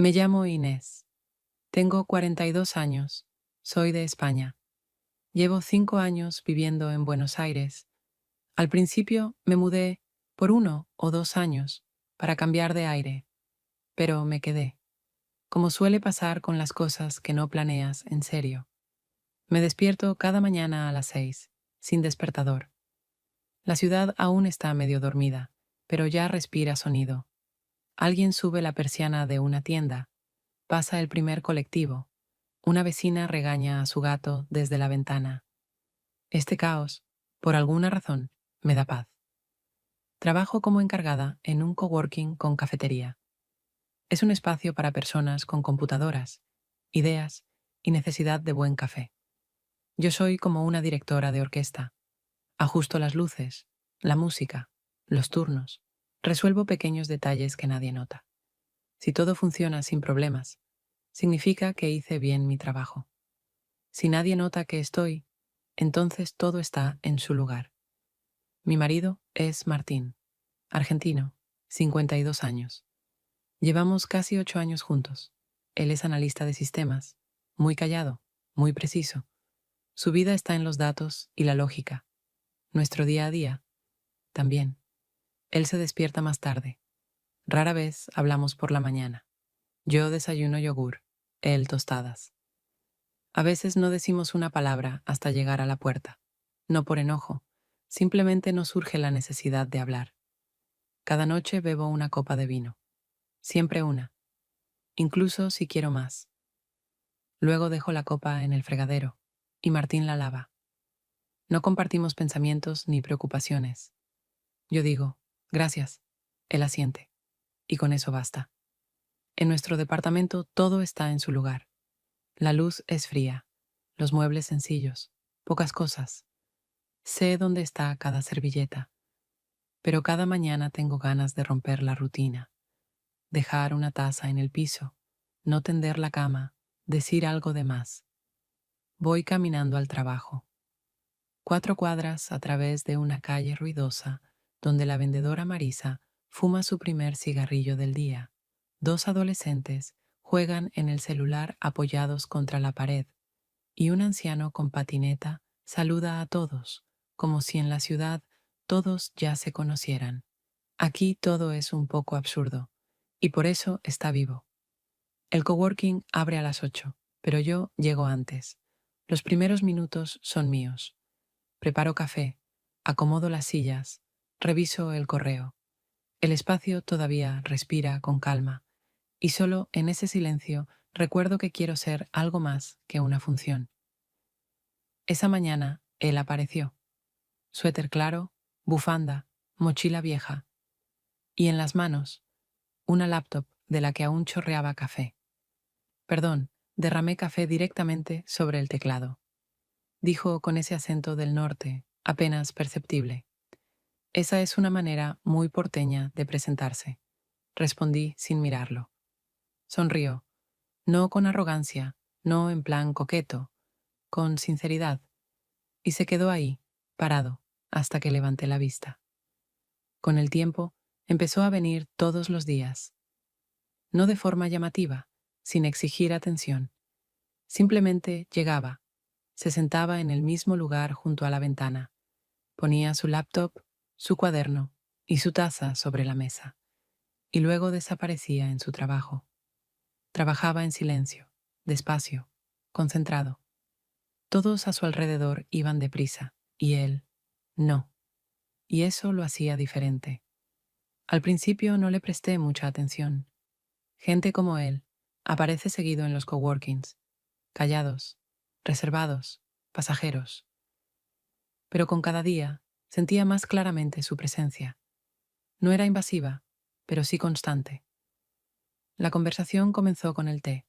Me llamo Inés. Tengo 42 años. Soy de España. Llevo 5 años viviendo en Buenos Aires. Al principio me mudé por 1 o 2 años para cambiar de aire, pero me quedé, como suele pasar con las cosas que no planeas en serio. Me despierto cada mañana a las 6, sin despertador. La ciudad aún está medio dormida, pero ya respira sonido. Alguien sube la persiana de una tienda, pasa el primer colectivo. Una vecina regaña a su gato desde la ventana. Este caos, por alguna razón, me da paz. Trabajo como encargada en un coworking con cafetería. Es un espacio para personas con computadoras, ideas y necesidad de buen café. Yo soy como una directora de orquesta. Ajusto las luces, la música, los turnos. Resuelvo pequeños detalles que nadie nota. Si todo funciona sin problemas, significa que hice bien mi trabajo. Si nadie nota que estoy, entonces todo está en su lugar. Mi marido es Martín, argentino, 52 años. Llevamos casi 8 años juntos. Él es analista de sistemas, muy callado, muy preciso. Su vida está en los datos y la lógica. Nuestro día a día, también. Él se despierta más tarde. Rara vez hablamos por la mañana. Yo desayuno yogur, él tostadas. A veces no decimos una palabra hasta llegar a la puerta. No por enojo, simplemente nos surge la necesidad de hablar. Cada noche bebo una copa de vino. Siempre una, incluso si quiero más. Luego dejo la copa en el fregadero y Martín la lava. No compartimos pensamientos ni preocupaciones. Yo digo, gracias. Él asiente. Y con eso basta. En nuestro departamento todo está en su lugar. La luz es fría, los muebles sencillos, pocas cosas. Sé dónde está cada servilleta, pero cada mañana tengo ganas de romper la rutina, dejar una taza en el piso, no tender la cama, decir algo de más. Voy caminando al trabajo. 4 cuadras a través de una calle ruidosa donde la vendedora Marisa fuma su primer cigarrillo del día. Dos adolescentes juegan en el celular apoyados contra la pared y un anciano con patineta saluda a todos, como si en la ciudad todos ya se conocieran. Aquí todo es un poco absurdo, y por eso está vivo. El coworking abre a las 8, pero yo llego antes. Los primeros minutos son míos. Preparo café, acomodo las sillas, reviso el correo. El espacio todavía respira con calma, y solo en ese silencio recuerdo que quiero ser algo más que una función. Esa mañana él apareció. Suéter claro, bufanda, mochila vieja, y en las manos, una laptop de la que aún chorreaba café. Perdón, derramé café directamente sobre el teclado. Dijo con ese acento del norte, apenas perceptible. Esa es una manera muy porteña de presentarse. Respondí sin mirarlo. Sonrió, no con arrogancia, no en plan coqueto, con sinceridad, y se quedó ahí, parado, hasta que levanté la vista. Con el tiempo, empezó a venir todos los días, no de forma llamativa, sin exigir atención. Simplemente llegaba, se sentaba en el mismo lugar junto a la ventana, ponía su laptop, su cuaderno y su taza sobre la mesa, y luego desaparecía en su trabajo. Trabajaba en silencio, despacio, concentrado. Todos a su alrededor iban deprisa, y él, no. Y eso lo hacía diferente. Al principio no le presté mucha atención. Gente como él aparece seguido en los coworkings, callados, reservados, pasajeros. Pero con cada día sentía más claramente su presencia. No era invasiva, pero sí constante. La conversación comenzó con el té.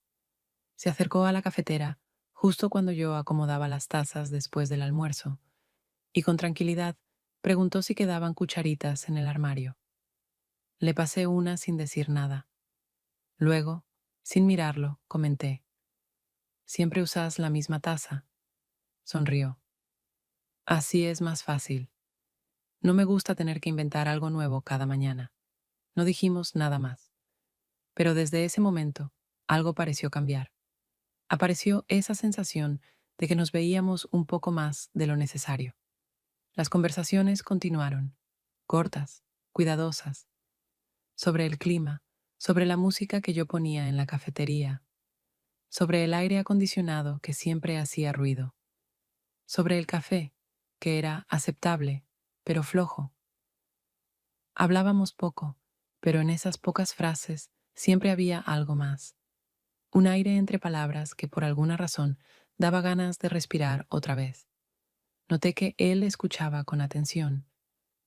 Se acercó a la cafetera justo cuando yo acomodaba las tazas después del almuerzo, y con tranquilidad preguntó si quedaban cucharitas en el armario. Le pasé una sin decir nada. Luego, sin mirarlo, comenté: «¿Siempre usas la misma taza?». Sonrió. «Así es más fácil. No me gusta tener que inventar algo nuevo cada mañana». No dijimos nada más. Pero desde ese momento algo pareció cambiar. Apareció esa sensación de que nos veíamos un poco más de lo necesario. Las conversaciones continuaron, cortas, cuidadosas, sobre el clima, sobre la música que yo ponía en la cafetería, sobre el aire acondicionado que siempre hacía ruido, sobre el café, que era aceptable, pero flojo. Hablábamos poco, pero en esas pocas frases siempre había algo más, un aire entre palabras que por alguna razón daba ganas de respirar otra vez. Noté que él escuchaba con atención,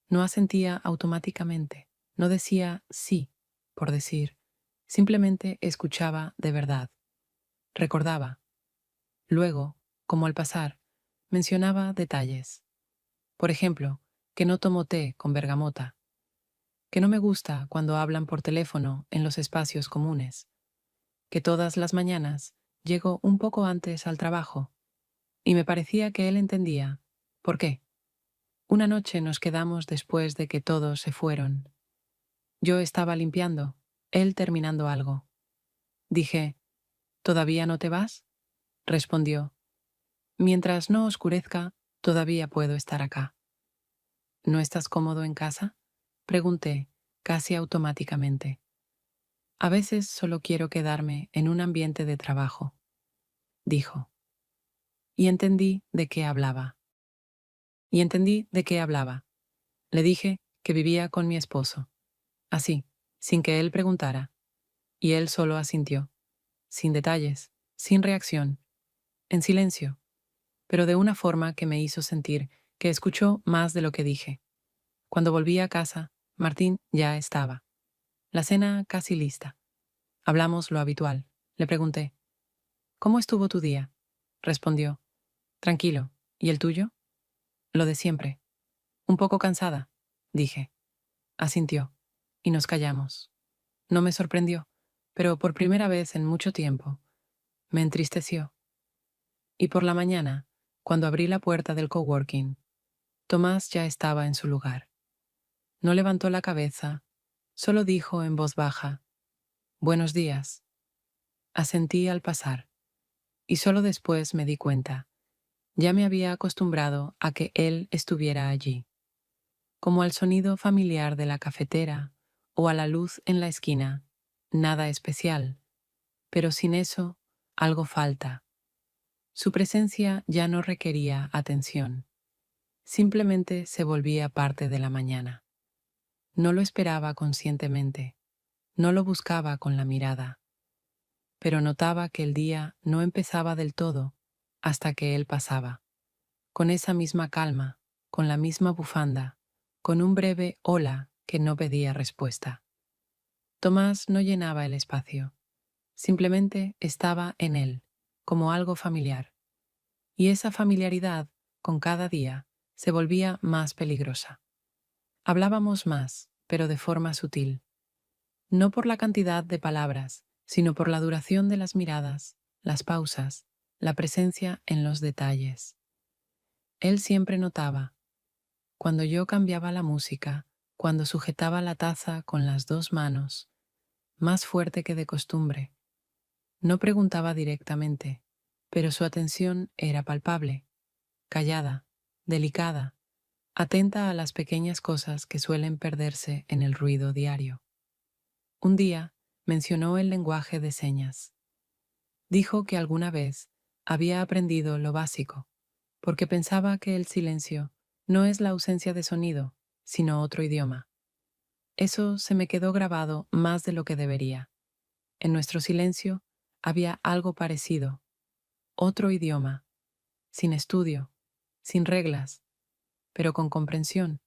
no asentía automáticamente, no decía sí por decir, simplemente escuchaba de verdad, recordaba. Luego, como al pasar, mencionaba detalles. Por ejemplo, que no tomo té con bergamota, que no me gusta cuando hablan por teléfono en los espacios comunes, que todas las mañanas llego un poco antes al trabajo, y me parecía que él entendía. ¿Por qué? Una noche nos quedamos después de que todos se fueron. Yo estaba limpiando, él terminando algo. Dije, ¿todavía no te vas? Respondió, mientras no oscurezca, todavía puedo estar acá. ¿No estás cómodo en casa? Pregunté, casi automáticamente. A veces solo quiero quedarme en un ambiente de trabajo, dijo. Y entendí de qué hablaba. Le dije que vivía con mi esposo. Así, sin que él preguntara. Y él solo asintió, sin detalles, sin reacción, en silencio, pero de una forma que me hizo sentir que escuchó más de lo que dije. Cuando volví a casa, Martín ya estaba. La cena casi lista. Hablamos lo habitual. Le pregunté, ¿cómo estuvo tu día? Respondió, tranquilo. ¿Y el tuyo? Lo de siempre. Un poco cansada, dije. Asintió, y nos callamos. No me sorprendió, pero por primera vez en mucho tiempo, me entristeció. Y por la mañana, cuando abrí la puerta del coworking, Tomás ya estaba en su lugar. No levantó la cabeza, solo dijo en voz baja, «Buenos días». Asentí al pasar, y solo después me di cuenta. Ya me había acostumbrado a que él estuviera allí, como al sonido familiar de la cafetera o a la luz en la esquina. Nada especial, pero sin eso, algo falta. Su presencia ya no requería atención. Simplemente se volvía parte de la mañana. No lo esperaba conscientemente, no lo buscaba con la mirada, pero notaba que el día no empezaba del todo hasta que él pasaba, con esa misma calma, con la misma bufanda, con un breve hola que no pedía respuesta. Tomás no llenaba el espacio, simplemente estaba en él, como algo familiar, y esa familiaridad, con cada día, se volvía más peligrosa. Hablábamos más, pero de forma sutil, no por la cantidad de palabras, sino por la duración de las miradas, las pausas, la presencia en los detalles. Él siempre notaba, cuando yo cambiaba la música, cuando sujetaba la taza con las dos manos, más fuerte que de costumbre. No preguntaba directamente, pero su atención era palpable, callada, delicada, atenta a las pequeñas cosas que suelen perderse en el ruido diario. Un día mencionó el lenguaje de señas. Dijo que alguna vez había aprendido lo básico, porque pensaba que el silencio no es la ausencia de sonido, sino otro idioma. Eso se me quedó grabado más de lo que debería. En nuestro silencio había algo parecido, otro idioma, sin estudio, sin reglas, pero con comprensión.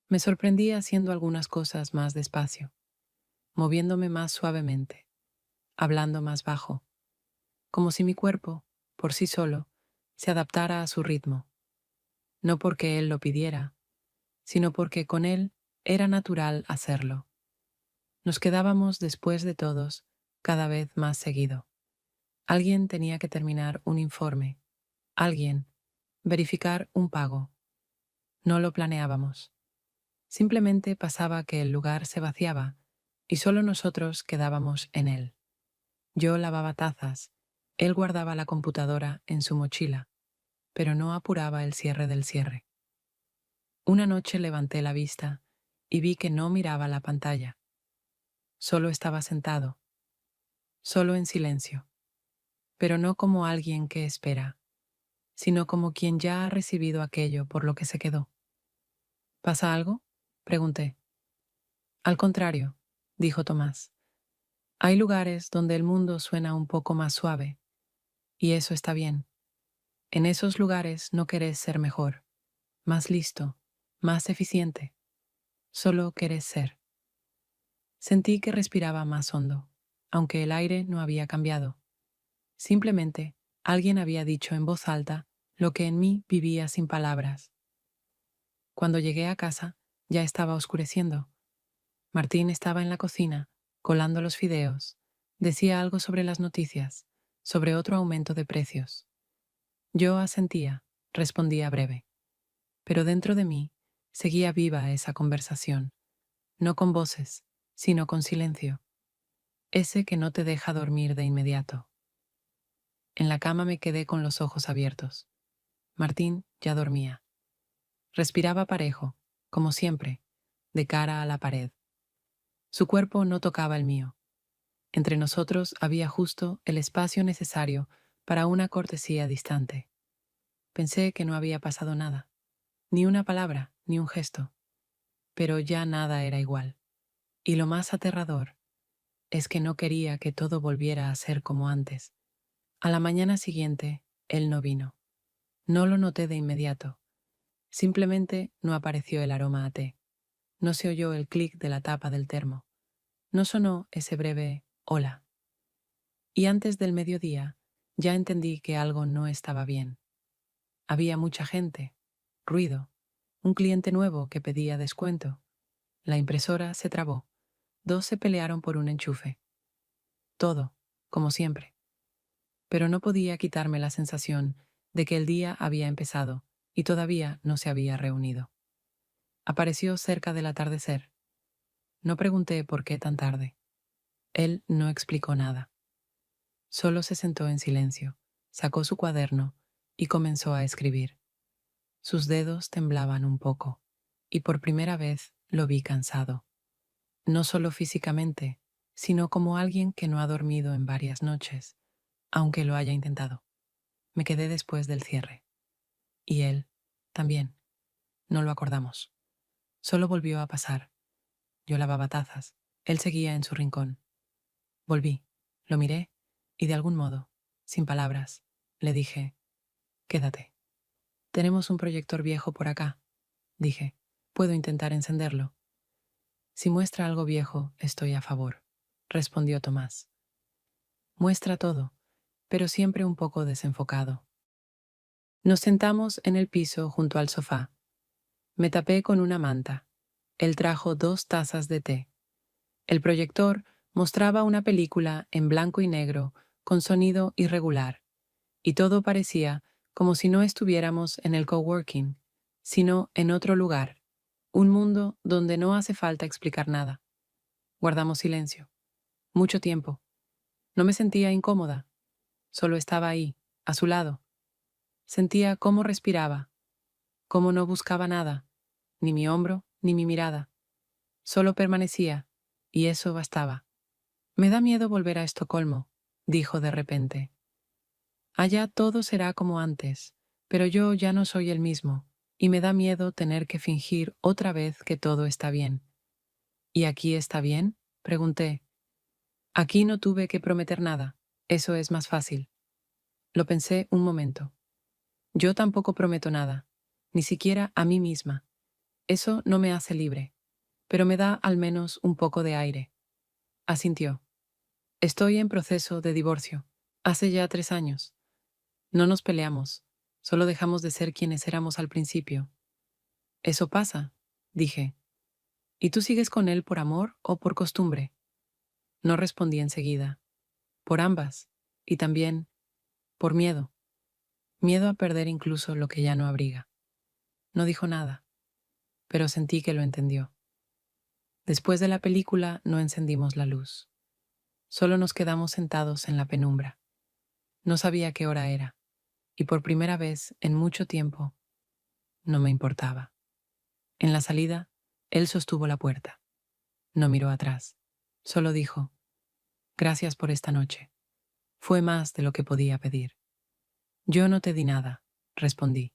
Me sorprendí haciendo algunas cosas más despacio, moviéndome más suavemente, hablando más bajo, como si mi cuerpo, por sí solo, se adaptara a su ritmo, no porque él lo pidiera, sino porque con él era natural hacerlo. Nos quedábamos después de todos cada vez más seguido. Alguien tenía que terminar un informe, alguien verificar un pago. No lo planeábamos. Simplemente pasaba que el lugar se vaciaba y solo nosotros quedábamos en él. Yo lavaba tazas, él guardaba la computadora en su mochila, pero no apuraba el cierre del cierre. Una noche levanté la vista y vi que no miraba la pantalla. Solo estaba sentado, solo en silencio, pero no como alguien que espera, sino como quien ya ha recibido aquello por lo que se quedó. ¿Pasa algo?, pregunté. Al contrario, dijo Tomás. Hay lugares donde el mundo suena un poco más suave, y eso está bien. En esos lugares no querés ser mejor, más listo, más eficiente. Solo querés ser. Sentí que respiraba más hondo, aunque el aire no había cambiado. Simplemente, alguien había dicho en voz alta lo que en mí vivía sin palabras. Cuando llegué a casa, ya estaba oscureciendo. Martín estaba en la cocina, colando los fideos. Decía algo sobre las noticias, sobre otro aumento de precios. Yo asentía, respondía breve. Pero dentro de mí seguía viva esa conversación, no con voces, sino con silencio, ese que no te deja dormir de inmediato. En la cama me quedé con los ojos abiertos. Martín ya dormía. Respiraba parejo, como siempre, de cara a la pared. Su cuerpo no tocaba el mío. Entre nosotros había justo el espacio necesario para una cortesía distante. Pensé que no había pasado nada, ni una palabra, ni un gesto. Pero ya nada era igual. Y lo más aterrador es que no quería que todo volviera a ser como antes. A la mañana siguiente, él no vino. No lo noté de inmediato. Simplemente no apareció el aroma a té. No se oyó el clic de la tapa del termo. No sonó ese breve hola. Y antes del mediodía, ya entendí que algo no estaba bien. Había mucha gente, ruido, un cliente nuevo que pedía descuento. La impresora se trabó. Dos se pelearon por un enchufe. Todo, como siempre. Pero no podía quitarme la sensación de que el día había empezado y todavía no se había reunido. Apareció cerca del atardecer. No pregunté por qué tan tarde. Él no explicó nada. Solo se sentó en silencio, sacó su cuaderno y comenzó a escribir. Sus dedos temblaban un poco, y por primera vez lo vi cansado. No solo físicamente, sino como alguien que no ha dormido en varias noches, aunque lo haya intentado. Me quedé después del cierre. Y él, también. No lo acordamos. Solo volvió a pasar. Yo lavaba tazas. Él seguía en su rincón. Volví, lo miré, y de algún modo, sin palabras, le dije, quédate. Tenemos un proyector viejo por acá, dije. Puedo intentar encenderlo. Si muestra algo viejo, estoy a favor, respondió Tomás. Muestra todo, pero siempre un poco desenfocado. Nos sentamos en el piso junto al sofá. Me tapé con una manta. Él trajo 2 tazas de té. El proyector mostraba una película en blanco y negro con sonido irregular, y todo parecía como si no estuviéramos en el coworking, sino en otro lugar, un mundo donde no hace falta explicar nada. Guardamos silencio. Mucho tiempo. No me sentía incómoda. Solo estaba ahí, a su lado. Sentía cómo respiraba, cómo no buscaba nada, ni mi hombro, ni mi mirada. Solo permanecía, y eso bastaba. Me da miedo volver a Estocolmo, dijo de repente. Allá todo será como antes, pero yo ya no soy el mismo, y me da miedo tener que fingir otra vez que todo está bien. ¿Y aquí está bien?, pregunté. Aquí no tuve que prometer nada, eso es más fácil. Lo pensé un momento. Yo tampoco prometo nada, ni siquiera a mí misma. Eso no me hace libre, pero me da al menos un poco de aire. Asintió. Estoy en proceso de divorcio. Hace ya 3 años. No nos peleamos, solo dejamos de ser quienes éramos al principio. Eso pasa, dije. ¿Y tú sigues con él por amor o por costumbre? No respondí enseguida. Por ambas. Y también por miedo. Miedo a perder incluso lo que ya no abriga. No dijo nada, pero sentí que lo entendió. Después de la película no encendimos la luz. Solo nos quedamos sentados en la penumbra. No sabía qué hora era, y por primera vez en mucho tiempo no me importaba. En la salida, él sostuvo la puerta. No miró atrás. Solo dijo, gracias por esta noche. Fue más de lo que podía pedir. Yo no te di nada, respondí.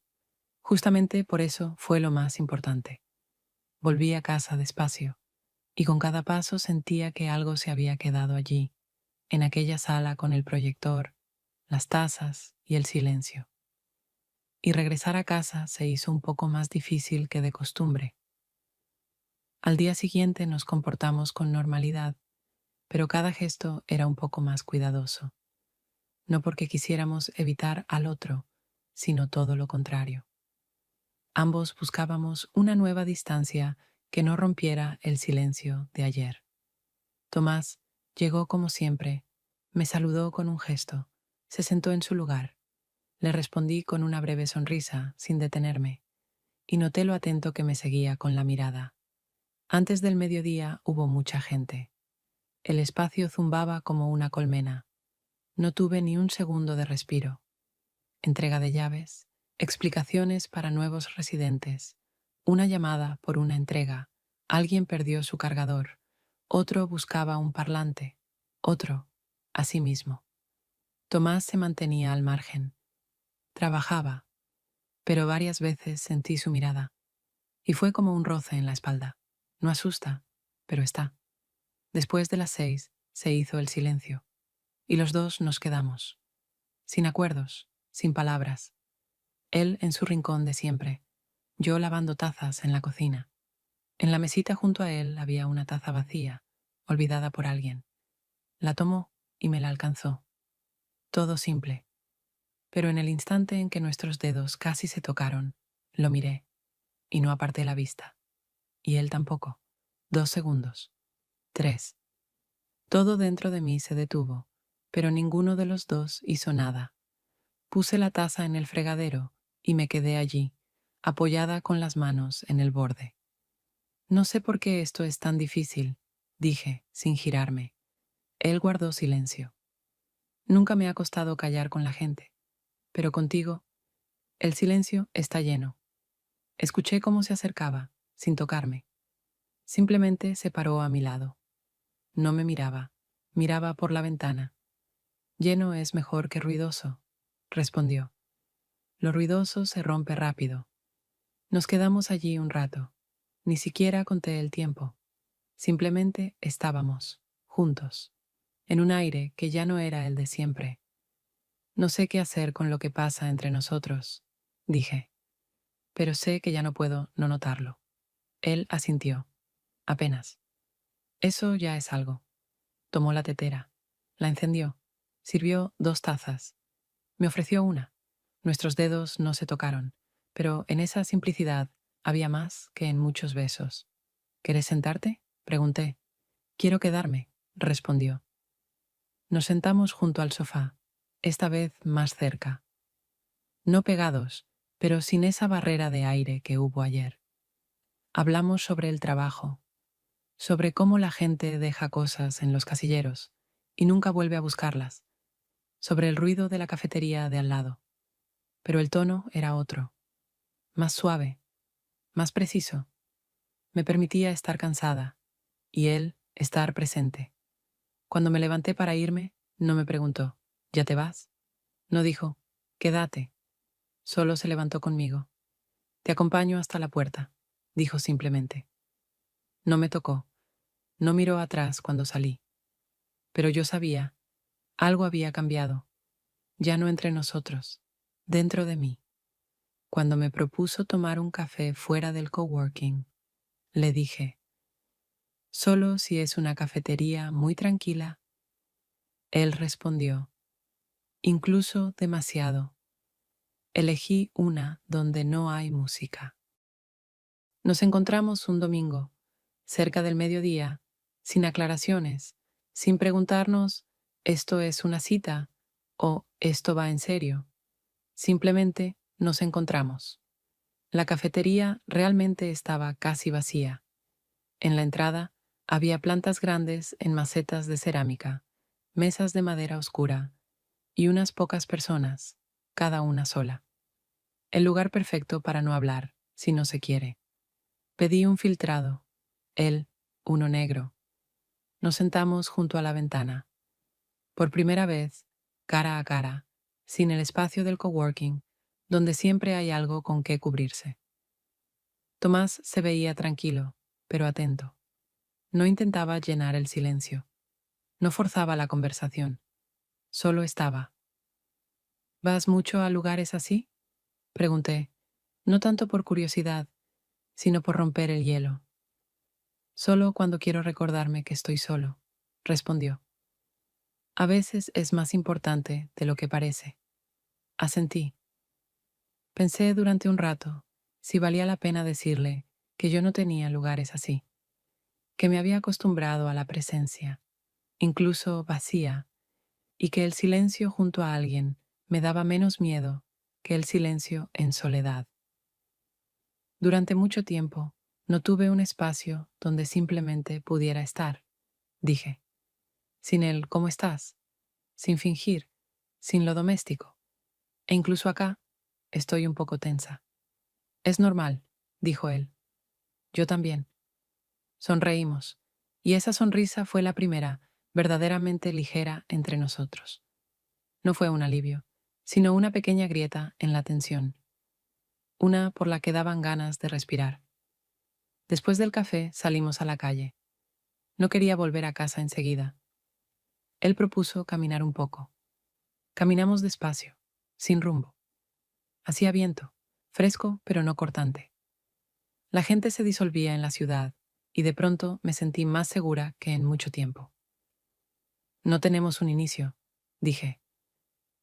Justamente por eso fue lo más importante. Volví a casa despacio, y con cada paso sentía que algo se había quedado allí, en aquella sala con el proyector, las tazas y el silencio. Y regresar a casa se hizo un poco más difícil que de costumbre. Al día siguiente nos comportamos con normalidad, pero cada gesto era un poco más cuidadoso, no porque quisiéramos evitar al otro, sino todo lo contrario. Ambos buscábamos una nueva distancia que no rompiera el silencio de ayer. Tomás llegó como siempre, me saludó con un gesto, se sentó en su lugar. Le respondí con una breve sonrisa, sin detenerme, y noté lo atento que me seguía con la mirada. Antes del mediodía hubo mucha gente. El espacio zumbaba como una colmena. No tuve ni un segundo de respiro. Entrega de llaves, explicaciones para nuevos residentes, una llamada por una entrega, alguien perdió su cargador, otro buscaba un parlante, otro, a sí mismo. Tomás se mantenía al margen. Trabajaba, pero varias veces sentí su mirada, y fue como un roce en la espalda. No asusta, pero está. Después de las 6 se hizo el silencio, y los dos nos quedamos, sin acuerdos, sin palabras. Él en su rincón de siempre, yo lavando tazas en la cocina. En la mesita junto a él había una taza vacía, olvidada por alguien. La tomó y me la alcanzó. Todo simple. Pero en el instante en que nuestros dedos casi se tocaron, lo miré y no aparté la vista. Y él tampoco. 2 segundos. 3. Todo dentro de mí se detuvo, pero ninguno de los dos hizo nada. Puse la taza en el fregadero y me quedé allí, apoyada con las manos en el borde. No sé por qué esto es tan difícil, dije, sin girarme. Él guardó silencio. Nunca me ha costado callar con la gente, pero contigo, el silencio está lleno. Escuché cómo se acercaba, sin tocarme. Simplemente se paró a mi lado. No me miraba, miraba por la ventana. Lleno es mejor que ruidoso, respondió. Lo ruidoso se rompe rápido. Nos quedamos allí un rato. Ni siquiera conté el tiempo. Simplemente estábamos, juntos, en un aire que ya no era el de siempre. No sé qué hacer con lo que pasa entre nosotros, dije, pero sé que ya no puedo no notarlo. Él asintió, apenas. Eso ya es algo. Tomó la tetera, la encendió, sirvió 2 tazas. Me ofreció una. Nuestros dedos no se tocaron, pero en esa simplicidad había más que en muchos besos. ¿Quieres sentarte?, pregunté. Quiero quedarme, respondió. Nos sentamos junto al sofá, esta vez más cerca. No pegados, pero sin esa barrera de aire que hubo ayer. Hablamos sobre el trabajo, sobre cómo la gente deja cosas en los casilleros y nunca vuelve a buscarlas, sobre el ruido de la cafetería de al lado. Pero el tono era otro, más suave, más preciso. Me permitía estar cansada y él estar presente. Cuando me levanté para irme, no me preguntó, ¿ya te vas? No dijo, quédate. Solo se levantó conmigo. Te acompaño hasta la puerta, dijo simplemente. No me tocó, no miró atrás cuando salí. Pero yo sabía, algo había cambiado, ya no entre nosotros, dentro de mí. Cuando me propuso tomar un café fuera del coworking, le dije, solo si es una cafetería muy tranquila. Él respondió, incluso demasiado. Elegí una donde no hay música. Nos encontramos un domingo, cerca del mediodía, sin aclaraciones, sin preguntarnos, ¿esto es una cita o esto va en serio? Simplemente nos encontramos. La cafetería realmente estaba casi vacía. En la entrada había plantas grandes en macetas de cerámica, mesas de madera oscura y unas pocas personas, cada una sola. El lugar perfecto para no hablar, si no se quiere. Pedí un filtrado, él, uno negro. Nos sentamos junto a la ventana. Por primera vez, cara a cara, sin el espacio del coworking, donde siempre hay algo con qué cubrirse. Tomás se veía tranquilo, pero atento. No intentaba llenar el silencio. No forzaba la conversación. Solo estaba. ¿Vas mucho a lugares así? Pregunté, no tanto por curiosidad, sino por romper el hielo. Solo cuando quiero recordarme que estoy solo, respondió. A veces es más importante de lo que parece. Asentí. Pensé durante un rato si valía la pena decirle que yo no tenía lugares así, que me había acostumbrado a la presencia, incluso vacía, y que el silencio junto a alguien me daba menos miedo que el silencio en soledad. Durante mucho tiempo no tuve un espacio donde simplemente pudiera estar, dije, sin el ¿cómo estás?, sin fingir, sin lo doméstico. E incluso acá estoy un poco tensa. Es normal, dijo él. Yo también. Sonreímos, y esa sonrisa fue la primera, verdaderamente ligera entre nosotros. No fue un alivio, sino una pequeña grieta en la tensión, una por la que daban ganas de respirar. Después del café salimos a la calle. No quería volver a casa enseguida. Él propuso caminar un poco. Caminamos despacio, sin rumbo. Hacía viento, fresco pero no cortante. La gente se disolvía en la ciudad y de pronto me sentí más segura que en mucho tiempo. No tenemos un inicio, dije,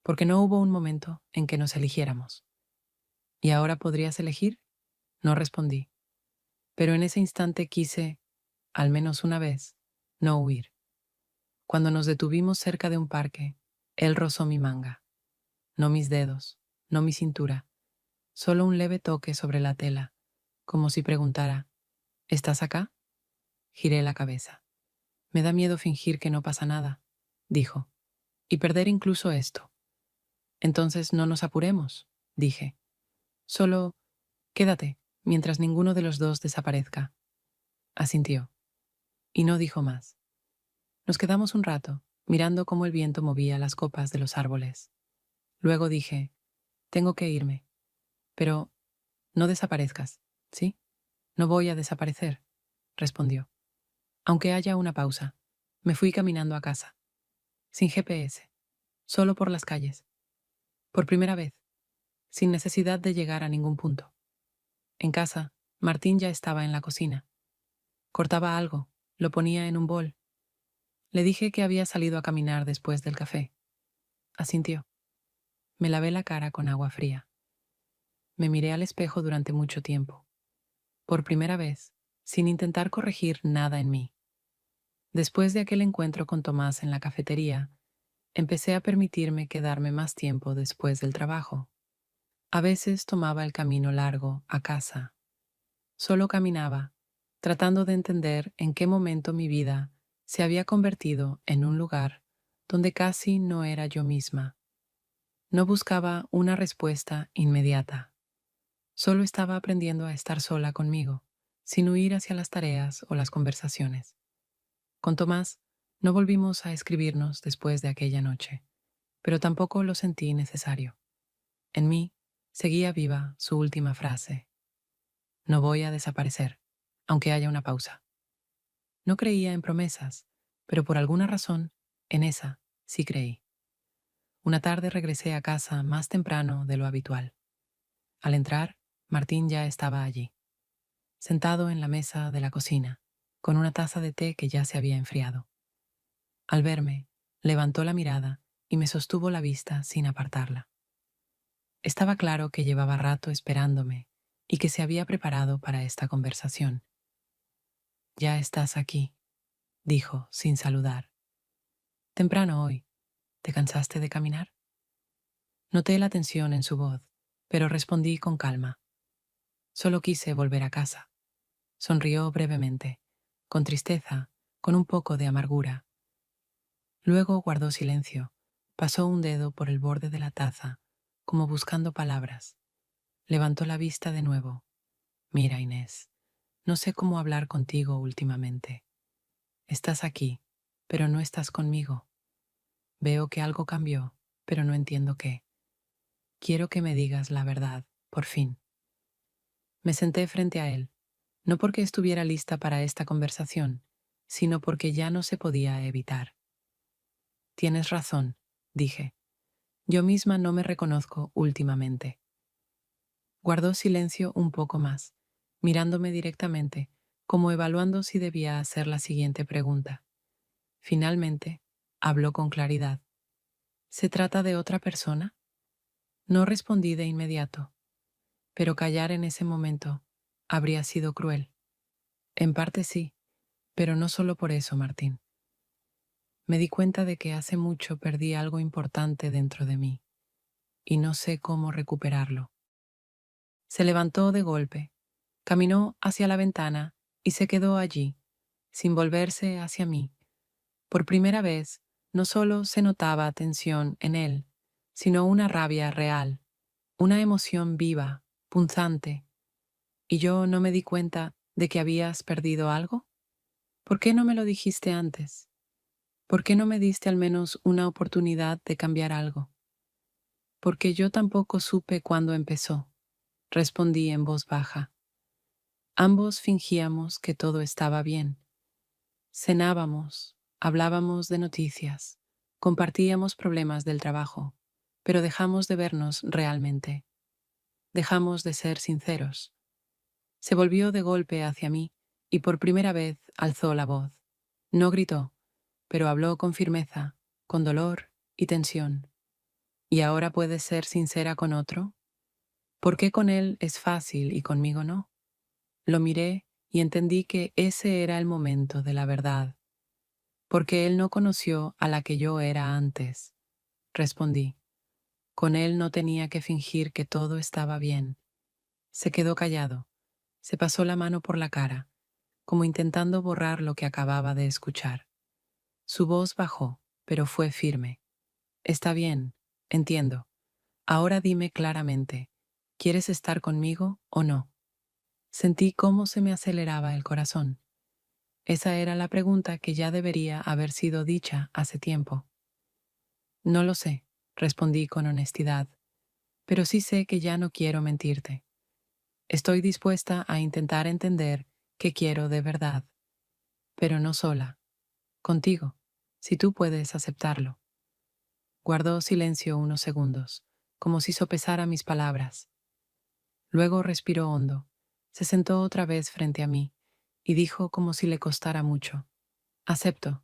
porque no hubo un momento en que nos eligiéramos. ¿Y ahora podrías elegir? No respondí, pero en ese instante quise, al menos una vez, no huir. Cuando nos detuvimos cerca de un parque, él rozó mi manga, no mis dedos, no mi cintura, solo un leve toque sobre la tela, como si preguntara, ¿estás acá? Giré la cabeza. Me da miedo fingir que no pasa nada, dijo, y perder incluso esto. Entonces no nos apuremos, dije. Solo quédate mientras ninguno de los dos desaparezca. Asintió, y no dijo más. Nos quedamos un rato, mirando cómo el viento movía las copas de los árboles. Luego dije, tengo que irme, pero no desaparezcas, ¿sí? No voy a desaparecer, respondió. Aunque haya una pausa, me fui caminando a casa, sin GPS, solo por las calles, por primera vez, sin necesidad de llegar a ningún punto. En casa, Martín ya estaba en la cocina. Cortaba algo, lo ponía en un bol. Le dije que había salido a caminar después del café. Asintió. Me lavé la cara con agua fría. Me miré al espejo durante mucho tiempo. Por primera vez, sin intentar corregir nada en mí. Después de aquel encuentro con Tomás en la cafetería, empecé a permitirme quedarme más tiempo después del trabajo. A veces tomaba el camino largo a casa. Solo caminaba, tratando de entender en qué momento mi vida se había convertido en un lugar donde casi no era yo misma. No buscaba una respuesta inmediata. Solo estaba aprendiendo a estar sola conmigo, sin huir hacia las tareas o las conversaciones. Con Tomás, no volvimos a escribirnos después de aquella noche, pero tampoco lo sentí necesario. En mí seguía viva su última frase. No voy a desaparecer, aunque haya una pausa. No creía en promesas, pero por alguna razón, en esa sí creí. Una tarde regresé a casa más temprano de lo habitual. Al entrar, Martín ya estaba allí, sentado en la mesa de la cocina, con una taza de té que ya se había enfriado. Al verme, levantó la mirada y me sostuvo la vista sin apartarla. Estaba claro que llevaba rato esperándome y que se había preparado para esta conversación. Ya estás aquí, dijo sin saludar. Temprano hoy. ¿Te cansaste de caminar? Noté la tensión en su voz, pero respondí con calma. Solo quise volver a casa. Sonrió brevemente, con tristeza, con un poco de amargura. Luego guardó silencio, pasó un dedo por el borde de la taza, como buscando palabras. Levantó la vista de nuevo. Mira, Inés, no sé cómo hablar contigo últimamente. Estás aquí, pero no estás conmigo. Veo que algo cambió, pero no entiendo qué. Quiero que me digas la verdad, por fin. Me senté frente a él, no porque estuviera lista para esta conversación, sino porque ya no se podía evitar. Tienes razón, dije. Yo misma no me reconozco últimamente. Guardó silencio un poco más, mirándome directamente, como evaluando si debía hacer la siguiente pregunta. Finalmente, habló con claridad. ¿Se trata de otra persona? No respondí de inmediato, pero callar en ese momento habría sido cruel. En parte sí, pero no solo por eso, Martín. Me di cuenta de que hace mucho perdí algo importante dentro de mí, y no sé cómo recuperarlo. Se levantó de golpe, caminó hacia la ventana y se quedó allí, sin volverse hacia mí. Por primera vez, no solo se notaba tensión en él, sino una rabia real, una emoción viva, punzante. ¿Y yo no me di cuenta de que habías perdido algo? ¿Por qué no me lo dijiste antes? ¿Por qué no me diste al menos una oportunidad de cambiar algo? Porque yo tampoco supe cuándo empezó, respondí en voz baja. Ambos fingíamos que todo estaba bien. Cenábamos, hablábamos de noticias, compartíamos problemas del trabajo, pero dejamos de vernos realmente. Dejamos de ser sinceros. Se volvió de golpe hacia mí y por primera vez alzó la voz. No gritó, pero habló con firmeza, con dolor y tensión. ¿Y ahora puedes ser sincera con otro? ¿Por qué con él es fácil y conmigo no? Lo miré y entendí que ese era el momento de la verdad, porque él no conoció a la que yo era antes. Respondí. Con él no tenía que fingir que todo estaba bien. Se quedó callado, se pasó la mano por la cara, como intentando borrar lo que acababa de escuchar. Su voz bajó, pero fue firme. Está bien, entiendo. Ahora dime claramente, ¿quieres estar conmigo o no? Sentí cómo se me aceleraba el corazón. Esa era la pregunta que ya debería haber sido dicha hace tiempo. No lo sé, respondí con honestidad, pero sí sé que ya no quiero mentirte. Estoy dispuesta a intentar entender qué quiero de verdad, pero no sola, contigo, si tú puedes aceptarlo. Guardó silencio unos segundos, como si sopesara mis palabras. Luego respiró hondo, se sentó otra vez frente a mí y dijo como si le costara mucho. Acepto,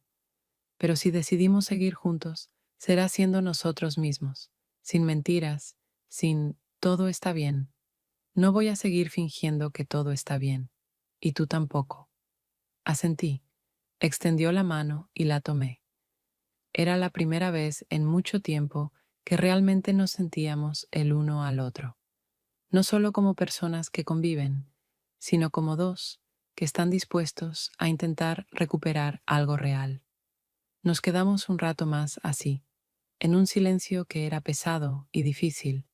pero si decidimos seguir juntos, será siendo nosotros mismos, sin mentiras, sin todo está bien. No voy a seguir fingiendo que todo está bien, y tú tampoco. Asentí, extendió la mano y la tomé. Era la primera vez en mucho tiempo que realmente nos sentíamos el uno al otro, no solo como personas que conviven, sino como dos que están dispuestos a intentar recuperar algo real. Nos quedamos un rato más así, en un silencio que era pesado y difícil,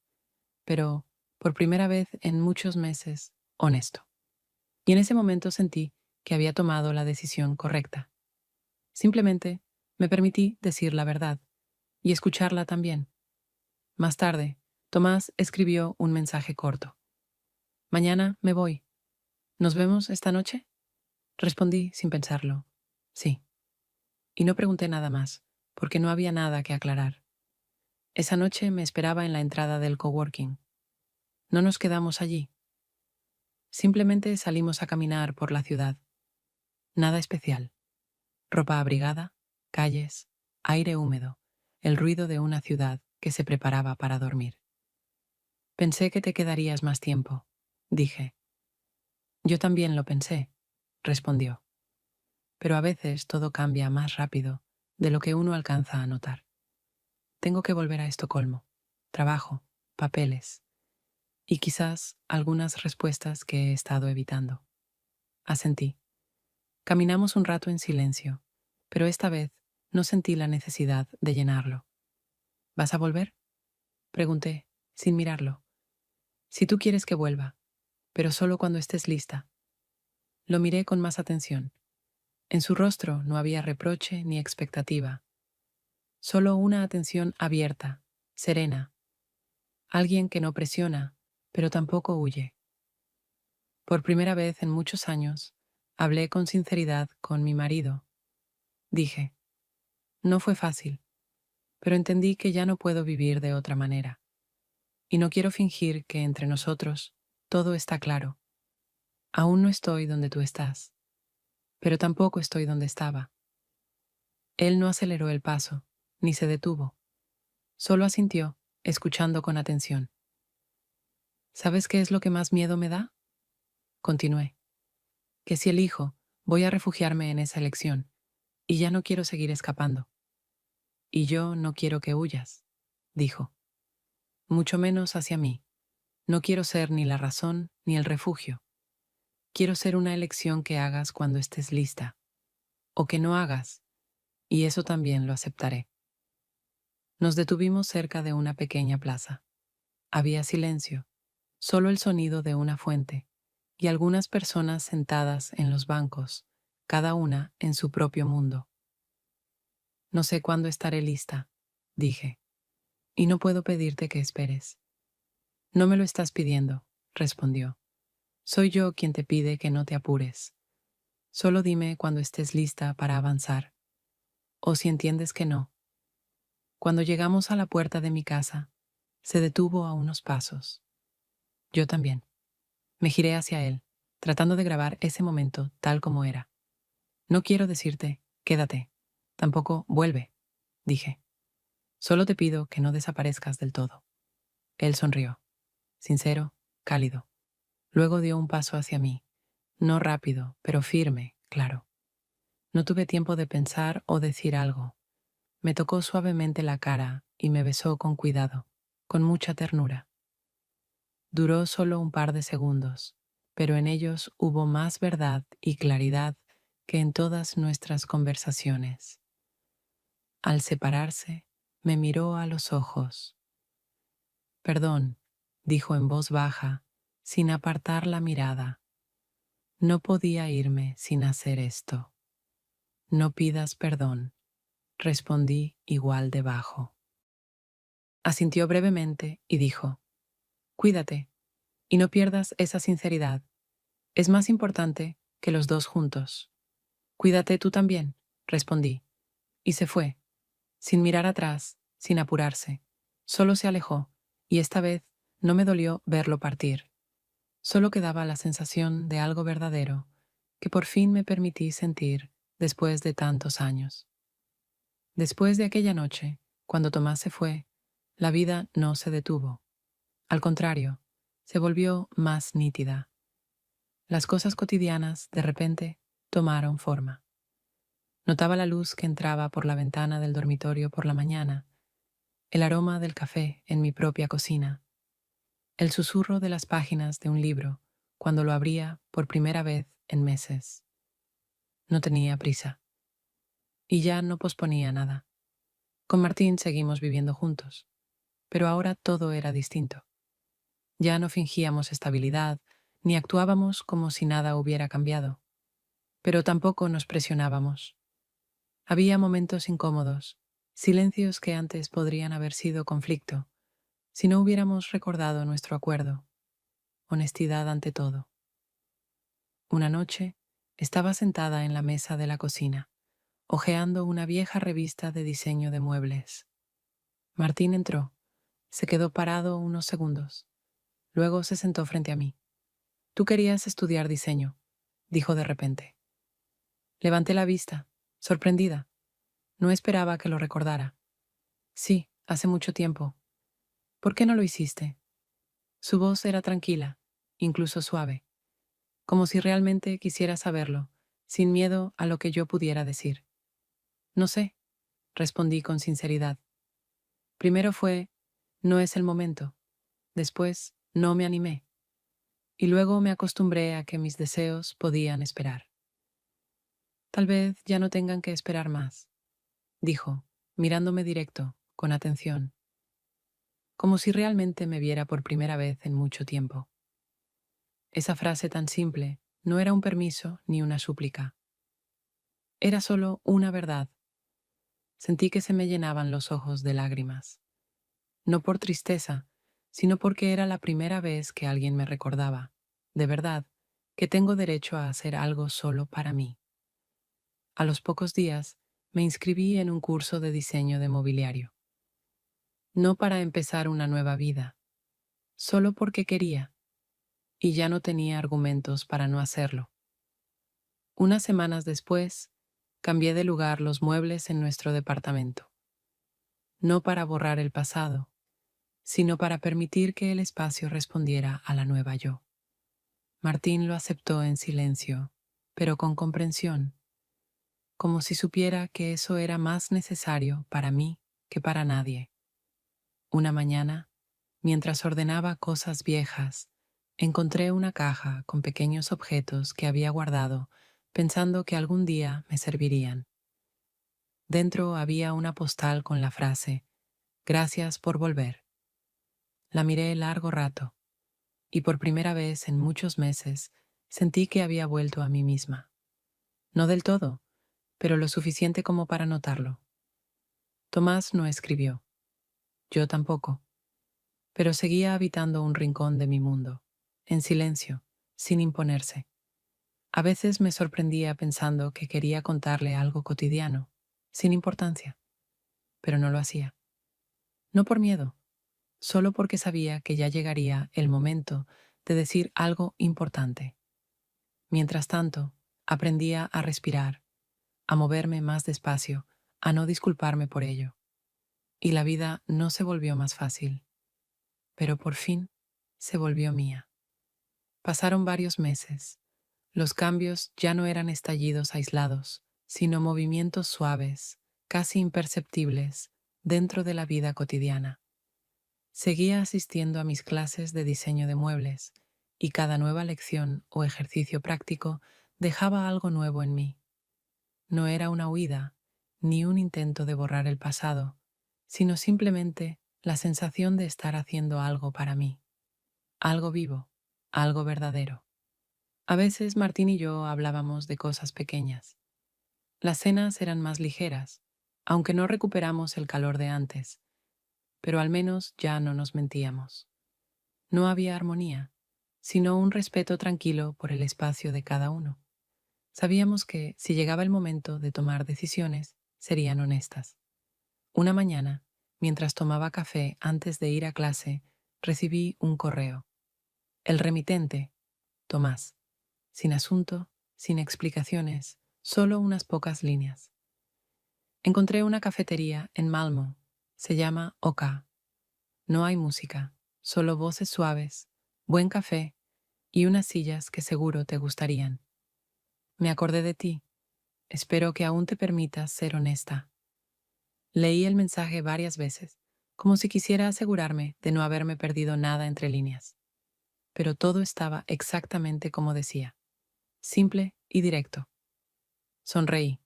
pero, por primera vez en muchos meses, honesto. Y en ese momento sentí que había tomado la decisión correcta. Simplemente me permití decir la verdad y escucharla también. Más tarde, Tomás escribió un mensaje corto. Mañana me voy. ¿Nos vemos esta noche? Respondí sin pensarlo. Sí. Y no pregunté nada más, porque no había nada que aclarar. Esa noche me esperaba en la entrada del coworking. No nos quedamos allí. Simplemente salimos a caminar por la ciudad. Nada especial. Ropa abrigada, calles, aire húmedo, el ruido de una ciudad que se preparaba para dormir. Pensé que te quedarías más tiempo, dije. Yo también lo pensé, respondió. Pero a veces todo cambia más rápido de lo que uno alcanza a notar. Tengo que volver a Estocolmo. Trabajo, papeles y quizás algunas respuestas que he estado evitando. Asentí. Caminamos un rato en silencio, pero esta vez No sentí la necesidad de llenarlo. ¿Vas a volver? Pregunté, sin mirarlo. Si tú quieres que vuelva, pero solo cuando estés lista. Lo miré con más atención. En su rostro no había reproche ni expectativa, solo una atención abierta, serena, alguien que no presiona, pero tampoco huye. Por primera vez en muchos años, hablé con sinceridad con mi marido. Dije, no fue fácil, pero entendí que ya no puedo vivir de otra manera, y no quiero fingir que entre nosotros todo está claro. Aún no estoy donde tú estás, pero tampoco estoy donde estaba. Él no aceleró el paso, ni se detuvo. Solo asintió, escuchando con atención. ¿Sabes qué es lo que más miedo me da? Continué. Que si elijo, voy a refugiarme en esa elección, y ya no quiero seguir escapando. Y yo no quiero que huyas, dijo. Mucho menos hacia mí. No quiero ser ni la razón ni el refugio. Quiero ser una elección que hagas cuando estés lista, o que no hagas, y eso también lo aceptaré. Nos detuvimos cerca de una pequeña plaza. Había silencio, solo el sonido de una fuente, y algunas personas sentadas en los bancos, cada una en su propio mundo. No sé cuándo estaré lista, dije, y no puedo pedirte que esperes. No me lo estás pidiendo, respondió. Soy yo quien te pide que no te apures. Solo dime cuando estés lista para avanzar, o si entiendes que no. Cuando llegamos a la puerta de mi casa, se detuvo a unos pasos. Yo también. Me giré hacia él, tratando de grabar ese momento tal como era. No quiero decirte, quédate. Tampoco, vuelve, dije. Solo te pido que no desaparezcas del todo. Él sonrió, sincero, cálido. Luego dio un paso hacia mí, no rápido, pero firme, claro. No tuve tiempo de pensar o decir algo. Me tocó suavemente la cara y me besó con cuidado, con mucha ternura. Duró solo un par de segundos, pero en ellos hubo más verdad y claridad que en todas nuestras conversaciones. Al separarse, me miró a los ojos. Perdón, dijo en voz baja, sin apartar la mirada. No podía irme sin hacer esto. No pidas perdón, respondí igual de bajo. Asintió brevemente y dijo, cuídate, y no pierdas esa sinceridad. Es más importante que los dos juntos. Cuídate tú también, respondí, y se fue, sin mirar atrás, sin apurarse. Solo se alejó, y esta vez no me dolió verlo partir. Solo quedaba la sensación de algo verdadero que por fin me permití sentir después de tantos años. Después de aquella noche, cuando Tomás se fue, la vida no se detuvo. Al contrario, se volvió más nítida. Las cosas cotidianas, de repente, tomaron forma. Notaba la luz que entraba por la ventana del dormitorio por la mañana, el aroma del café en mi propia cocina, el susurro de las páginas de un libro cuando lo abría por primera vez en meses. No tenía prisa. Y ya no posponía nada. Con Martín seguimos viviendo juntos, pero ahora todo era distinto. Ya no fingíamos estabilidad, ni actuábamos como si nada hubiera cambiado, pero tampoco nos presionábamos. Había momentos incómodos, silencios que antes podrían haber sido conflicto, si no hubiéramos recordado nuestro acuerdo, honestidad ante todo. Una noche, estaba sentada en la mesa de la cocina, hojeando una vieja revista de diseño de muebles. Martín entró, se quedó parado unos segundos, luego se sentó frente a mí. Tú querías estudiar diseño, dijo de repente. Levanté la vista, sorprendida. No esperaba que lo recordara. Sí, hace mucho tiempo. ¿Por qué no lo hiciste? Su voz era tranquila, incluso suave, como si realmente quisiera saberlo, sin miedo a lo que yo pudiera decir. No sé, respondí con sinceridad. Primero fue, no es el momento. Después, no me animé. Y luego me acostumbré a que mis deseos podían esperar. Tal vez ya no tengan que esperar más, dijo, mirándome directo, con atención, como si realmente me viera por primera vez en mucho tiempo. Esa frase tan simple no era un permiso ni una súplica. Era solo una verdad. Sentí que se me llenaban los ojos de lágrimas. No por tristeza, sino porque era la primera vez que alguien me recordaba, de verdad, que tengo derecho a hacer algo solo para mí. A los pocos días, me inscribí en un curso de diseño de mobiliario. No para empezar una nueva vida, solo porque quería, y ya no tenía argumentos para no hacerlo. Unas semanas después, cambié de lugar los muebles en nuestro departamento. No para borrar el pasado, sino para permitir que el espacio respondiera a la nueva yo. Martín lo aceptó en silencio, pero con comprensión, como si supiera que eso era más necesario para mí que para nadie. Una mañana, mientras ordenaba cosas viejas, encontré una caja con pequeños objetos que había guardado, pensando que algún día me servirían. Dentro había una postal con la frase, «Gracias por volver». La miré largo rato, y por primera vez en muchos meses sentí que había vuelto a mí misma. No del todo, pero lo suficiente como para notarlo. Tomás no escribió, yo tampoco, pero seguía habitando un rincón de mi mundo, en silencio, sin imponerse. A veces me sorprendía pensando que quería contarle algo cotidiano, sin importancia, pero no lo hacía. No por miedo, solo porque sabía que ya llegaría el momento de decir algo importante. Mientras tanto, aprendía a respirar, a moverme más despacio, a no disculparme por ello. Y la vida no se volvió más fácil, pero por fin se volvió mía. Pasaron varios meses. Los cambios ya no eran estallidos aislados, sino movimientos suaves, casi imperceptibles, dentro de la vida cotidiana. Seguía asistiendo a mis clases de diseño de muebles, y cada nueva lección o ejercicio práctico dejaba algo nuevo en mí. No era una huida, ni un intento de borrar el pasado, sino simplemente la sensación de estar haciendo algo para mí, algo vivo, algo verdadero. A veces Martín y yo hablábamos de cosas pequeñas. Las cenas eran más ligeras, aunque no recuperamos el calor de antes, pero al menos ya no nos mentíamos. No había armonía, sino un respeto tranquilo por el espacio de cada uno. Sabíamos que, si llegaba el momento de tomar decisiones, serían honestas. Una mañana, mientras tomaba café antes de ir a clase, recibí un correo. El remitente, Tomás. Sin asunto, sin explicaciones, solo unas pocas líneas. Encontré una cafetería en Malmö. Se llama Oka. No hay música, solo voces suaves, buen café y unas sillas que seguro te gustarían. Me acordé de ti. Espero que aún te permitas ser honesta. Leí el mensaje varias veces, como si quisiera asegurarme de no haberme perdido nada entre líneas. Pero todo estaba exactamente como decía, simple y directo. Sonreí,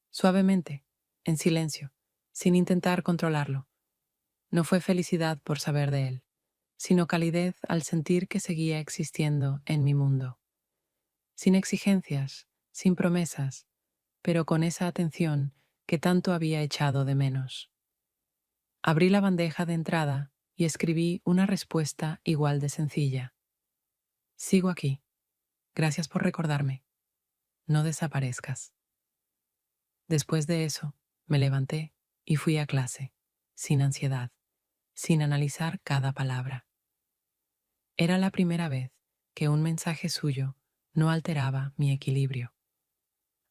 suavemente, en silencio, sin intentar controlarlo. No fue felicidad por saber de él, sino calidez al sentir que seguía existiendo en mi mundo. Sin exigencias, sin promesas, pero con esa atención que tanto había echado de menos. Abrí la bandeja de entrada y escribí una respuesta igual de sencilla. Sigo aquí. Gracias por recordarme. No desaparezcas. Después de eso, me levanté y fui a clase, sin ansiedad, sin analizar cada palabra. Era la primera vez que un mensaje suyo no alteraba mi equilibrio.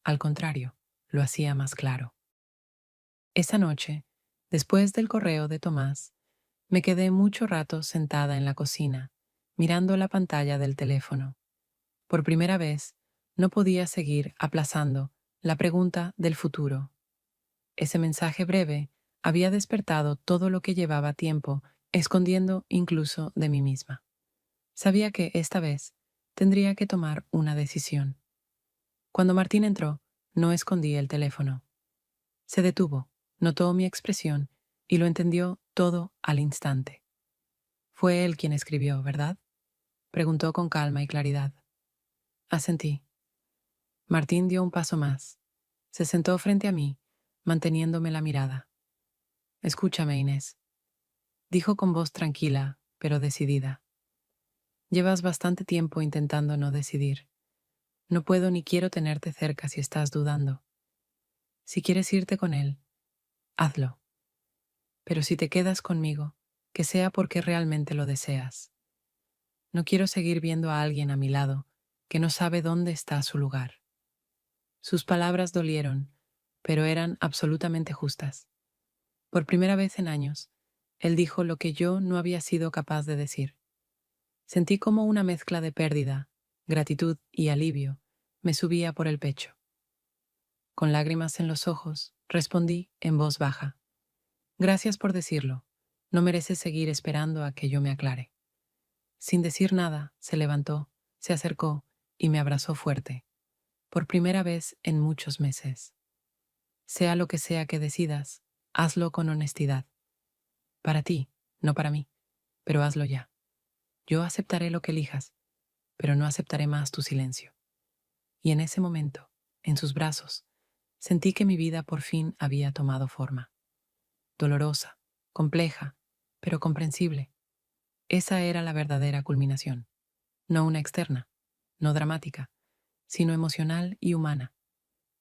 Al contrario, lo hacía más claro. Esa noche, después del correo de Tomás, me quedé mucho rato sentada en la cocina, mirando la pantalla del teléfono. Por primera vez, no podía seguir aplazando la pregunta del futuro. Ese mensaje breve había despertado todo lo que llevaba tiempo escondiendo incluso de mí misma. Sabía que esta vez tendría que tomar una decisión. Cuando Martín entró, no escondí el teléfono. Se detuvo, notó mi expresión y lo entendió todo al instante. Fue él quien escribió, ¿verdad? Preguntó con calma y claridad. Asentí. Martín dio un paso más. Se sentó frente a mí, manteniéndome la mirada. Escúchame, Inés, dijo con voz tranquila, pero decidida. Llevas bastante tiempo intentando no decidir. No puedo ni quiero tenerte cerca si estás dudando. Si quieres irte con él, hazlo. Pero si te quedas conmigo, que sea porque realmente lo deseas. No quiero seguir viendo a alguien a mi lado que no sabe dónde está su lugar. Sus palabras dolieron, pero eran absolutamente justas. Por primera vez en años, él dijo lo que yo no había sido capaz de decir. Sentí como una mezcla de pérdida, gratitud y alivio me subía por el pecho. Con lágrimas en los ojos, respondí en voz baja. Gracias por decirlo. No mereces seguir esperando a que yo me aclare. Sin decir nada, se levantó, se acercó y me abrazó fuerte. Por primera vez en muchos meses. Sea lo que sea que decidas, hazlo con honestidad. Para ti, no para mí, pero hazlo ya. Yo aceptaré lo que elijas, pero no aceptaré más tu silencio. Y en ese momento, en sus brazos, sentí que mi vida por fin había tomado forma. Dolorosa, compleja, pero comprensible. Esa era la verdadera culminación. No una externa, no dramática, sino emocional y humana.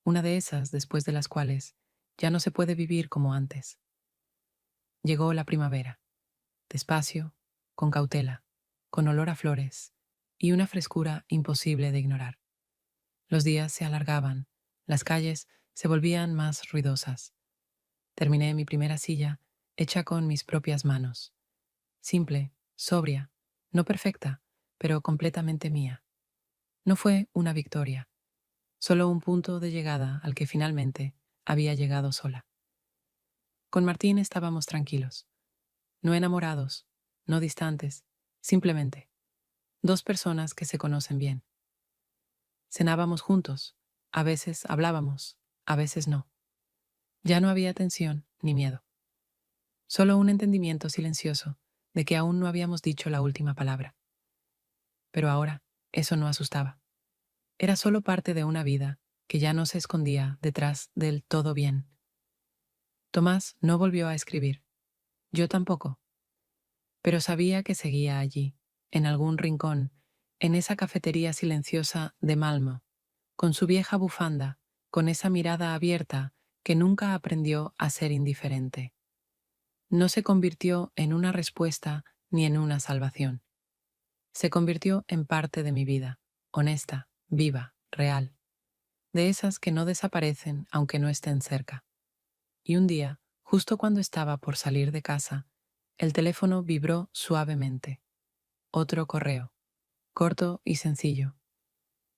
Una de esas después de las cuales ya no se puede vivir como antes. Llegó la primavera, despacio, con cautela, con olor a flores y una frescura imposible de ignorar. Los días se alargaban, las calles se volvían más ruidosas. Terminé mi primera silla, hecha con mis propias manos. Simple, sobria, no perfecta, pero completamente mía. No fue una victoria, solo un punto de llegada al que finalmente había llegado sola. Con Martín estábamos tranquilos, no enamorados, no distantes, simplemente dos personas que se conocen bien. Cenábamos juntos, a veces hablábamos, a veces no. Ya no había tensión ni miedo, solo un entendimiento silencioso de que aún no habíamos dicho la última palabra. Pero ahora eso no asustaba. Era solo parte de una vida que ya no se escondía detrás del todo bien. Tomás no volvió a escribir. Yo tampoco. Pero sabía que seguía allí, en algún rincón, en esa cafetería silenciosa de Malmo, con su vieja bufanda, con esa mirada abierta que nunca aprendió a ser indiferente. No se convirtió en una respuesta ni en una salvación. Se convirtió en parte de mi vida, honesta, viva, real, de esas que no desaparecen aunque no estén cerca. Y un día, justo cuando estaba por salir de casa, el teléfono vibró suavemente. Otro correo, corto y sencillo.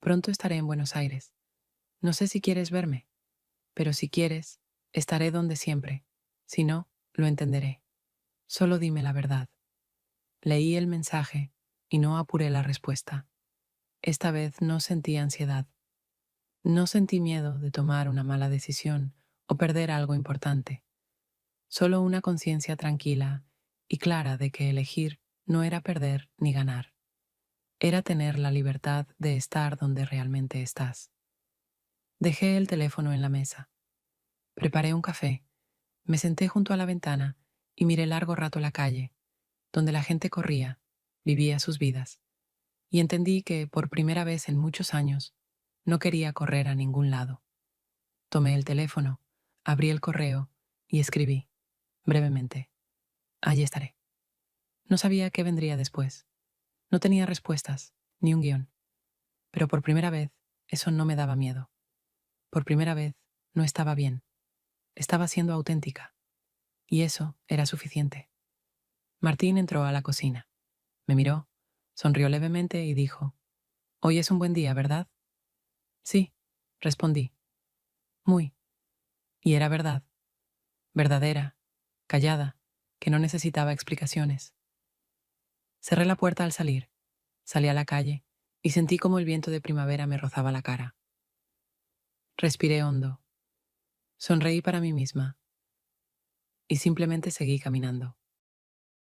Pronto estaré en Buenos Aires. No sé si quieres verme, pero si quieres, estaré donde siempre. Si no, lo entenderé. Solo dime la verdad. Leí el mensaje y no apuré la respuesta. Esta vez no sentí ansiedad. No sentí miedo de tomar una mala decisión o perder algo importante. Solo una conciencia tranquila y clara de que elegir no era perder ni ganar. Era tener la libertad de estar donde realmente estás. Dejé el teléfono en la mesa. Preparé un café, me senté junto a la ventana y miré largo rato la calle, donde la gente corría, vivía sus vidas, y entendí que, por primera vez en muchos años, no quería correr a ningún lado. Tomé el teléfono, abrí el correo y escribí, brevemente, allí estaré. No sabía qué vendría después. No tenía respuestas, ni un guión. Pero por primera vez, eso no me daba miedo. Por primera vez, no estaba bien. Estaba siendo auténtica. Y eso era suficiente. Martín entró a la cocina. Me miró, sonrió levemente y dijo, «Hoy es un buen día, ¿verdad?» «Sí», respondí. «Muy». Y era verdad. Verdadera, callada, que no necesitaba explicaciones. Cerré la puerta al salir. Salí a la calle y sentí como el viento de primavera me rozaba la cara. Respiré hondo. Sonreí para mí misma y simplemente seguí caminando.